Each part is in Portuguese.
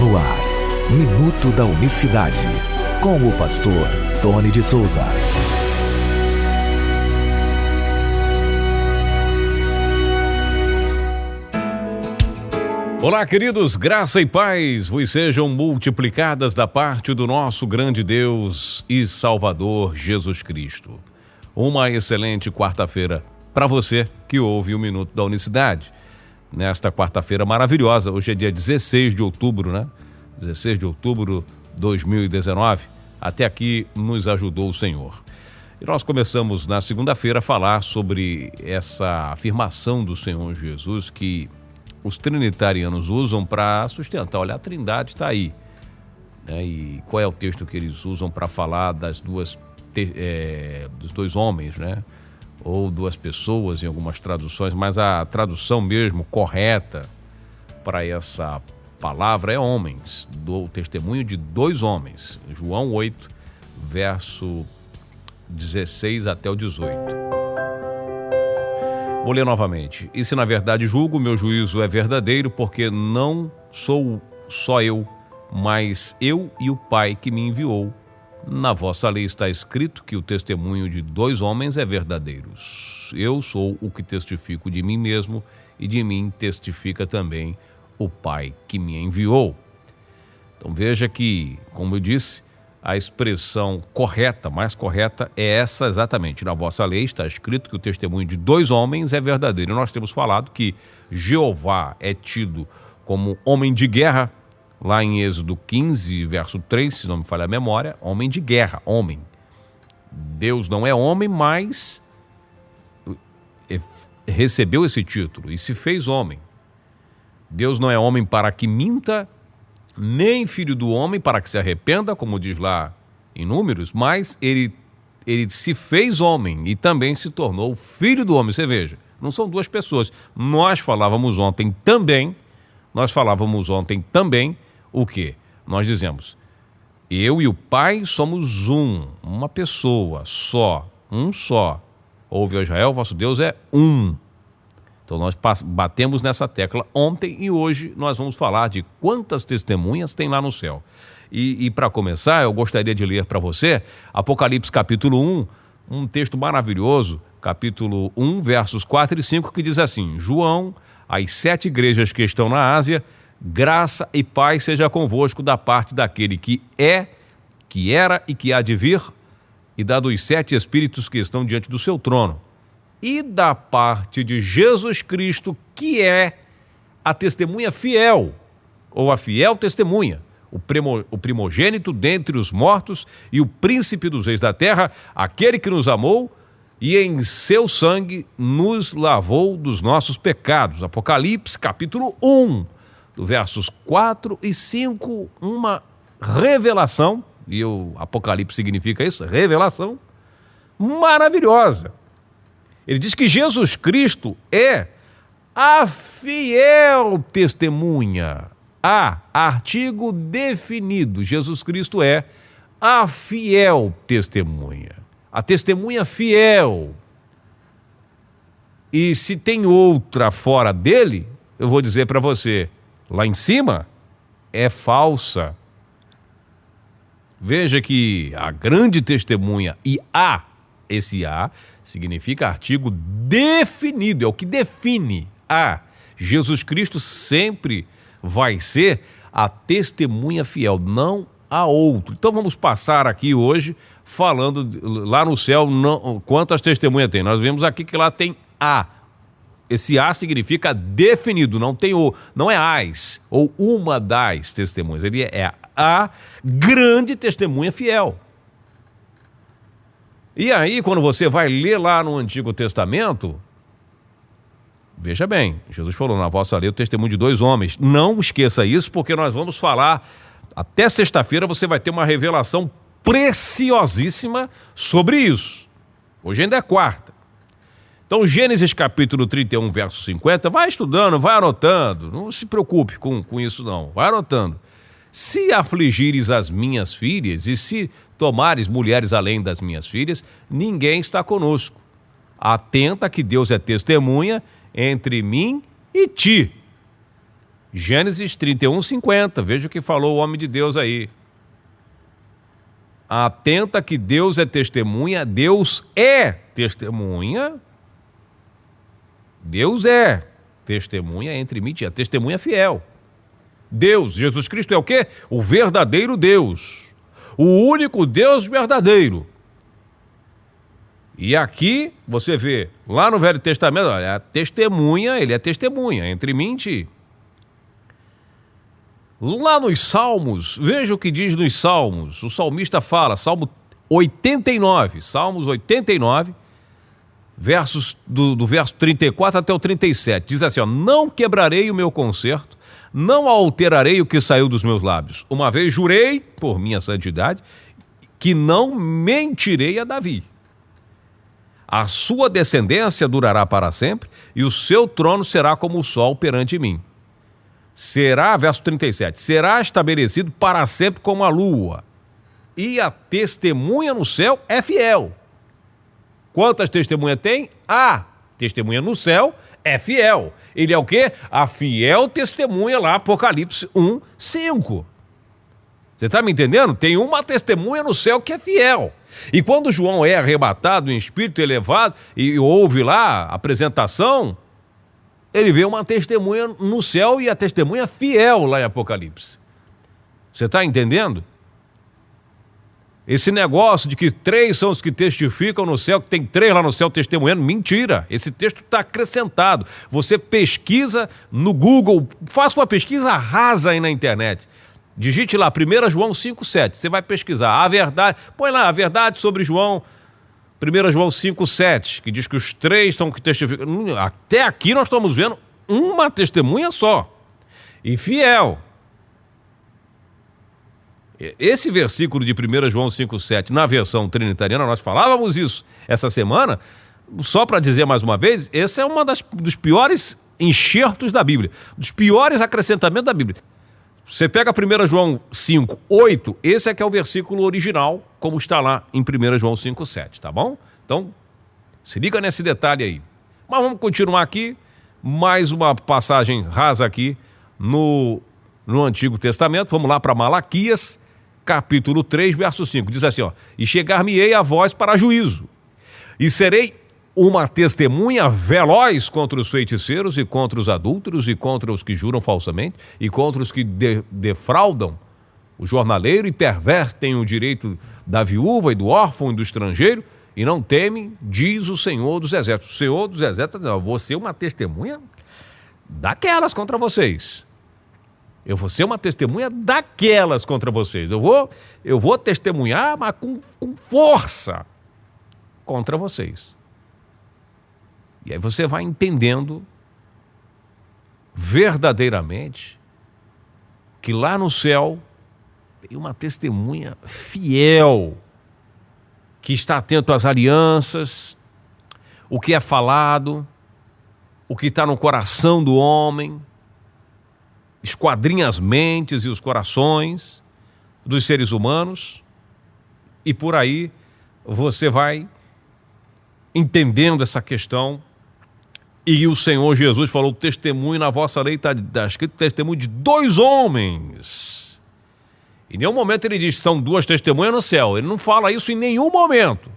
No ar, Minuto da Unicidade, com o pastor Tony de Souza. Olá, queridos, graça e paz vos sejam multiplicadas da parte do nosso grande Deus e Salvador Jesus Cristo. Uma excelente quarta-feira para você que ouve o Minuto da Unicidade. Nesta quarta-feira maravilhosa, hoje é dia 16 de outubro, né? 16 de outubro de 2019. Até aqui nos ajudou o Senhor. E nós começamos na segunda-feira a falar sobre essa afirmação do Senhor Jesus que os trinitarianos usam para sustentar. Olha, a Trindade está aí. Né? E qual é o texto que eles usam para falar dos dois homens, né? Ou duas pessoas em algumas traduções, mas a tradução mesmo correta para essa palavra é homens, do testemunho de dois homens. João 8, verso 16 até o 18. Vou ler novamente. E se na verdade julgo, meu juízo é verdadeiro, porque não sou só eu, mas eu e o Pai que me enviou. Na vossa lei está escrito que o testemunho de dois homens é verdadeiro. Eu sou o que testifico de mim mesmo, e de mim testifica também o Pai que me enviou. Então veja que, como eu disse, a expressão correta, mais correta, é essa exatamente. Na vossa lei está escrito que o testemunho de dois homens é verdadeiro. E nós temos falado que Jeová é tido como homem de guerra, lá em Êxodo 15, verso 3, se não me falha a memória, homem de guerra, homem. Deus não é homem, mas recebeu esse título e se fez homem. Deus não é homem para que minta, nem filho do homem para que se arrependa, como diz lá em Números, mas ele se fez homem e também se tornou filho do homem. Você veja, não são duas pessoas. Nós falávamos ontem também o quê? Nós dizemos, eu e o Pai somos uma pessoa só, um só. Ouve, ó Israel, vosso Deus é um. Então nós batemos nessa tecla ontem e hoje nós vamos falar de quantas testemunhas tem lá no céu. E para começar, eu gostaria de ler para você Apocalipse capítulo 1, um texto maravilhoso, capítulo 1, versos 4 e 5, que diz assim: João, às 7 igrejas que estão na Ásia, graça e paz seja convosco da parte daquele que é, que era e que há de vir, e da dos 7 espíritos que estão diante do seu trono, e da parte de Jesus Cristo, que é a testemunha fiel, ou a fiel testemunha, o primogênito dentre os mortos e o príncipe dos reis da terra, aquele que nos amou e em seu sangue nos lavou dos nossos pecados. Apocalipse capítulo 1, do versos 4 e 5, uma revelação, e o Apocalipse significa isso, revelação, maravilhosa. Ele diz que Jesus Cristo é a fiel testemunha, artigo definido, Jesus Cristo é a fiel testemunha, a testemunha fiel. E se tem outra fora dele, eu vou dizer para você, lá em cima, é falsa. Veja que a grande testemunha, e esse significa artigo definido, é o que define Jesus Cristo sempre vai ser a testemunha fiel, não há outro. Então vamos passar aqui hoje falando lá no céu quantas testemunhas tem. Nós vemos aqui que lá tem Esse significa definido, não é as ou uma das testemunhas. Ele é a grande testemunha fiel. E aí, quando você vai ler lá no Antigo Testamento, veja bem, Jesus falou, na vossa lei o testemunho de dois homens. Não esqueça isso, porque nós vamos falar, até sexta-feira você vai ter uma revelação preciosíssima sobre isso. Hoje ainda é quarta. Então, Gênesis capítulo 31, verso 50, vai estudando, vai anotando, não se preocupe com isso não, vai anotando. Se afligires as minhas filhas e se tomares mulheres além das minhas filhas, ninguém está conosco. Atenta que Deus é testemunha entre mim e ti. Gênesis 31:50. Veja o que falou o homem de Deus aí. Atenta que Deus é testemunha, Deus é testemunha. Deus é testemunha entre mim e ti, a testemunha fiel. Deus, Jesus Cristo é o quê? O verdadeiro Deus. O único Deus verdadeiro. E aqui você vê, lá no Velho Testamento, olha, a testemunha, ele é testemunha entre mim e ti. Lá nos Salmos, veja o que diz nos Salmos. O salmista fala, Salmos 89, do verso 34 até o 37. Diz assim, ó, não quebrarei o meu concerto, não alterarei o que saiu dos meus lábios. Uma vez jurei, por minha santidade, que não mentirei a Davi. A sua descendência durará para sempre, e o seu trono será como o sol perante mim. Será, verso 37, será estabelecido para sempre como a lua, e a testemunha no céu é fiel. Quantas testemunhas tem? A testemunha no céu é fiel. Ele é o quê? A fiel testemunha lá, Apocalipse 1:5. Você está me entendendo? Tem uma testemunha no céu que é fiel. E quando João é arrebatado em espírito elevado e ouve lá a apresentação, ele vê uma testemunha no céu e a testemunha fiel lá em Apocalipse. Você está entendendo? Esse negócio de que 3 são os que testificam no céu, que tem 3 lá no céu testemunhando, mentira. Esse texto está acrescentado. Você pesquisa no Google, faça uma pesquisa rasa aí na internet. Digite lá, 1 João 5,7. Você vai pesquisar a verdade. Põe lá, a verdade sobre João, 1 João 5,7, que diz que os 3 são que testificam. Até aqui nós estamos vendo uma testemunha só. E fiel. Esse versículo de 1 João 5,7, na versão trinitariana, nós falávamos isso essa semana, só para dizer mais uma vez, esse é dos piores enxertos da Bíblia, dos piores acrescentamentos da Bíblia. Você pega 1 João 5,8, esse é que é o versículo original, como está lá em 1 João 5,7, tá bom? Então, se liga nesse detalhe aí. Mas vamos continuar aqui, mais uma passagem rasa aqui no Antigo Testamento. Vamos lá para Malaquias, capítulo 3, verso 5. Diz assim, ó, e chegar-me-ei a vós para juízo, e serei uma testemunha veloz contra os feiticeiros e contra os adúlteros e contra os que juram falsamente e contra os que defraudam o jornaleiro e pervertem o direito da viúva e do órfão e do estrangeiro e não temem, diz o Senhor dos Exércitos. O Senhor dos Exércitos, não, eu vou ser uma testemunha daquelas contra vocês. Eu vou ser uma testemunha daquelas contra vocês. Eu vou testemunhar, mas com força contra vocês. E aí você vai entendendo verdadeiramente que lá no céu tem uma testemunha fiel, que está atento às alianças, o que é falado, o que está no coração do homem, esquadrinha as mentes e os corações dos seres humanos, e por aí você vai entendendo essa questão. E o Senhor Jesus falou, testemunho na vossa lei está escrito testemunho de 2 homens. Em nenhum momento ele diz que são 2 testemunhas no céu. Ele não fala isso em nenhum momento.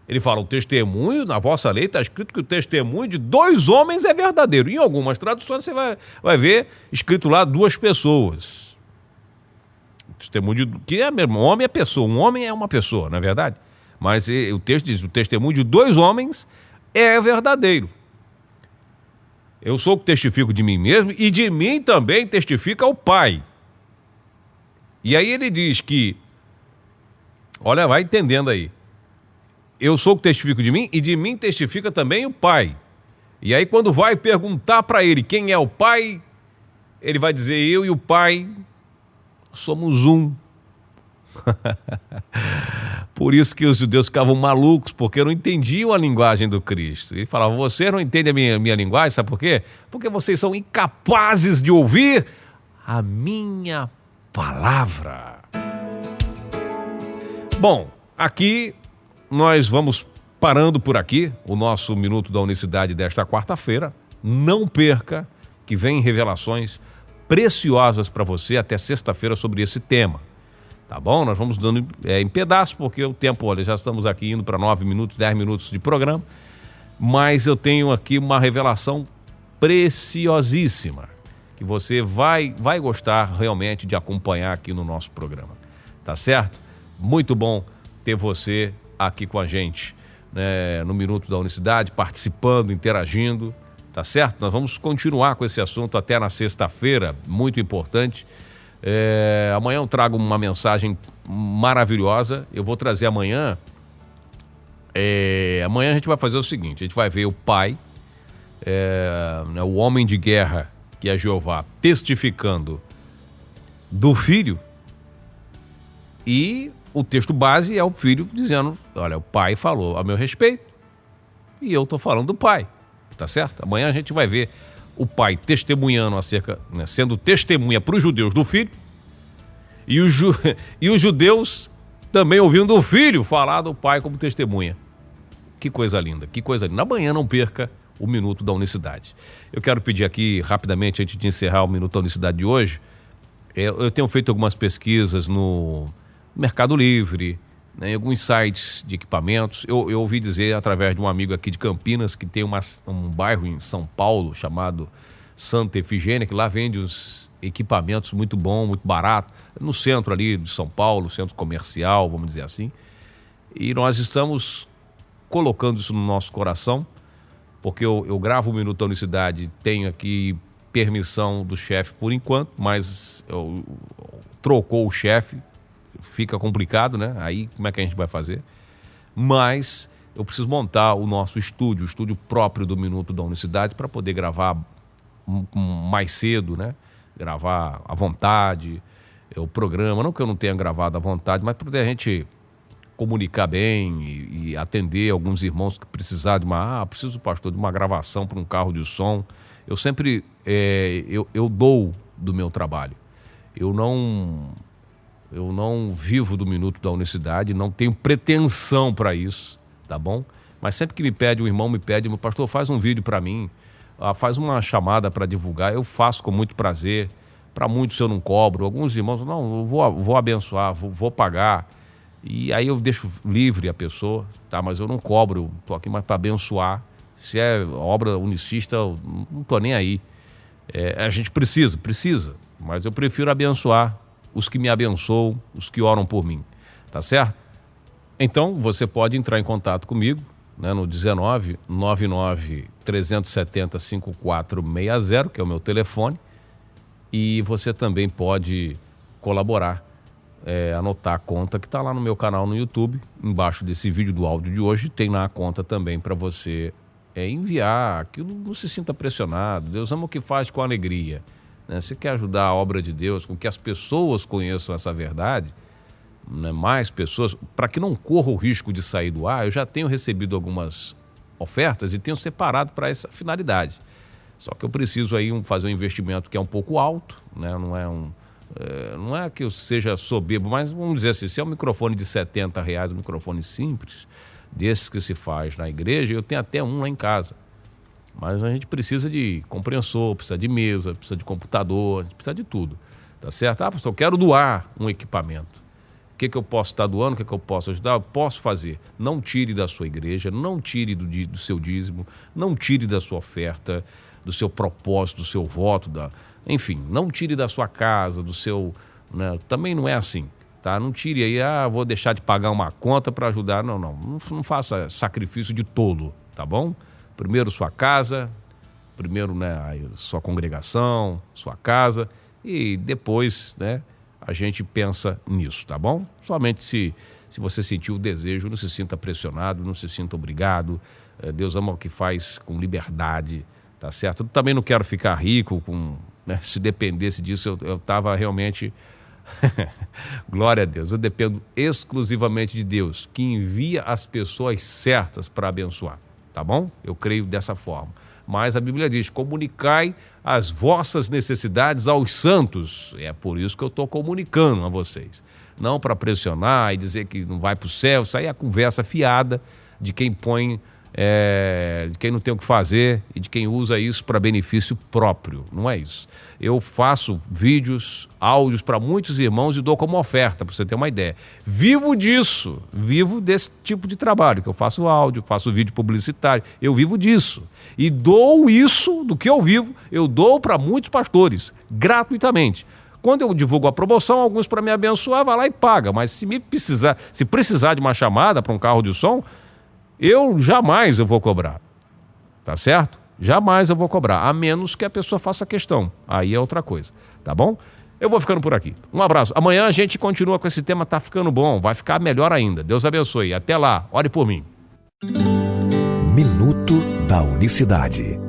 Ele fala, o testemunho na vossa lei está escrito que o testemunho de 2 homens é verdadeiro. Em algumas traduções você vai ver escrito lá 2 pessoas. Testemunho que é mesmo, homem é pessoa, um homem é uma pessoa, não é verdade? Mas o texto diz, o testemunho de 2 homens é verdadeiro. Eu sou o que testifico de mim mesmo e de mim também testifica o Pai. E aí ele diz que, olha, vai entendendo aí. Eu sou o que testifico de mim e de mim testifica também o Pai. E aí quando vai perguntar para ele quem é o Pai, ele vai dizer, eu e o Pai somos um. Por isso que os judeus ficavam malucos, porque não entendiam a linguagem do Cristo. Ele falava, você não entende a minha linguagem, sabe por quê? Porque vocês são incapazes de ouvir a minha palavra. Bom, aqui nós vamos parando por aqui o nosso Minuto da Unicidade desta quarta-feira. Não perca que vem revelações preciosas para você até sexta-feira sobre esse tema. Tá bom? Nós vamos dando em pedaços, porque o tempo, olha, já estamos aqui indo para 9 minutos, 10 minutos de programa, mas eu tenho aqui uma revelação preciosíssima, que você vai gostar realmente de acompanhar aqui no nosso programa. Tá certo? Muito bom ter você aqui com a gente, né, no Minuto da Unicidade, participando, interagindo, tá certo? Nós vamos continuar com esse assunto até na sexta-feira, muito importante. Amanhã eu trago uma mensagem maravilhosa. Eu vou trazer amanhã. Amanhã a gente vai fazer o seguinte: a gente vai ver o pai, o homem de guerra, que é Jeová, testificando do filho, e o texto base é o filho dizendo: olha, o pai falou a meu respeito e eu estou falando do pai, tá certo? Amanhã a gente vai ver o pai testemunhando acerca, né, sendo testemunha para os judeus do filho, e os judeus também ouvindo o filho falar do pai como testemunha. Que coisa linda, que coisa linda. Amanhã não perca o Minuto da Unicidade. Eu quero pedir aqui rapidamente, antes de encerrar o Minuto da Unicidade de hoje, eu tenho feito algumas pesquisas no Mercado Livre, né, em alguns sites de equipamentos. Eu ouvi dizer, através de um amigo aqui de Campinas, que tem um bairro em São Paulo chamado Santa Efigênia, que lá vende os equipamentos muito bom, muito barato, no centro ali de São Paulo, centro comercial, vamos dizer assim. E nós estamos colocando isso no nosso coração, porque eu gravo o Minuto da Unicidade, tenho aqui permissão do chefe por enquanto, mas trocou o chefe, fica complicado, né? Aí como é que a gente vai fazer? Mas eu preciso montar o nosso estúdio, o estúdio próprio do Minuto da Unicidade, para poder gravar mais cedo, né? Gravar à vontade, o programa, não que eu não tenha gravado à vontade, mas para poder a gente comunicar bem e atender alguns irmãos que precisar de preciso, pastor, de uma gravação para um carro de som. Eu sempre, eu dou do meu trabalho. Eu não vivo do Minuto da Unicidade, não tenho pretensão para isso, tá bom? Mas sempre que me pede, um irmão me pede, meu pastor, faz um vídeo para mim, faz uma chamada para divulgar, eu faço com muito prazer. Para muitos eu não cobro, alguns irmãos, não, eu vou abençoar, vou pagar. E aí eu deixo livre a pessoa, tá? Mas eu não cobro, eu tô aqui mais para abençoar. Se é obra unicista, eu não tô nem aí. A gente precisa, mas eu prefiro abençoar os que me abençoam, os que oram por mim, tá certo? Então, você pode entrar em contato comigo, né, no 19 99 370 5460, que é o meu telefone, e você também pode colaborar, anotar a conta que está lá no meu canal no YouTube, embaixo desse vídeo do áudio de hoje, tem lá a conta também para você enviar, aquilo, não se sinta pressionado, Deus ama o que faz com alegria, né? Você quer ajudar a obra de Deus, com que as pessoas conheçam essa verdade, né? Mais pessoas, para que não corra o risco de sair do ar. Eu já tenho recebido algumas ofertas e tenho separado para essa finalidade, só que eu preciso aí fazer um investimento que é um pouco alto, né? Não é que eu seja soberbo, mas vamos dizer assim, se é um microfone de R$70, um microfone simples, desses que se faz na igreja, eu tenho até um lá em casa. Mas a gente precisa de compressor, precisa de mesa, precisa de computador, a gente precisa de tudo, tá certo? Pastor, eu quero doar um equipamento. O que eu posso estar doando, o que eu posso ajudar? Eu posso fazer. Não tire da sua igreja, não tire do seu dízimo, não tire da sua oferta, do seu propósito, do seu voto, enfim, não tire da sua casa, do seu... Né? Também não é assim, tá? Não tire aí, vou deixar de pagar uma conta para ajudar. Não faça sacrifício de tolo, tá bom? Primeiro sua casa, primeiro, né, sua congregação, sua casa, e depois, né, a gente pensa nisso, tá bom? Somente se você sentir o desejo, não se sinta pressionado, não se sinta obrigado. Deus ama o que faz com liberdade, tá certo? Eu também não quero ficar rico, né, se dependesse disso, eu estava realmente... Glória a Deus, eu dependo exclusivamente de Deus, que envia as pessoas certas para abençoar, tá bom? Eu creio dessa forma. Mas a Bíblia diz, comunicai as vossas necessidades aos santos. É por isso que eu estou comunicando a vocês. Não para pressionar e dizer que não vai para o céu. Isso aí é a conversa fiada de quem põe de quem não tem o que fazer e de quem usa isso para benefício próprio. Não é isso. Eu faço vídeos, áudios para muitos irmãos e dou como oferta, para você ter uma ideia. Vivo disso, vivo desse tipo de trabalho, que eu faço áudio, faço vídeo publicitário, eu vivo disso. E dou isso, do que eu vivo, eu dou para muitos pastores, gratuitamente. Quando eu divulgo a promoção, alguns para me abençoar, vai lá e paga. Mas se precisar de uma chamada para um carro de som, eu jamais vou cobrar. Tá certo? Jamais eu vou cobrar, a menos que a pessoa faça questão. Aí é outra coisa, tá bom? Eu vou ficando por aqui. Um abraço. Amanhã a gente continua com esse tema, tá ficando bom, vai ficar melhor ainda. Deus abençoe. Até lá. Ore por mim. Minuto da Unicidade.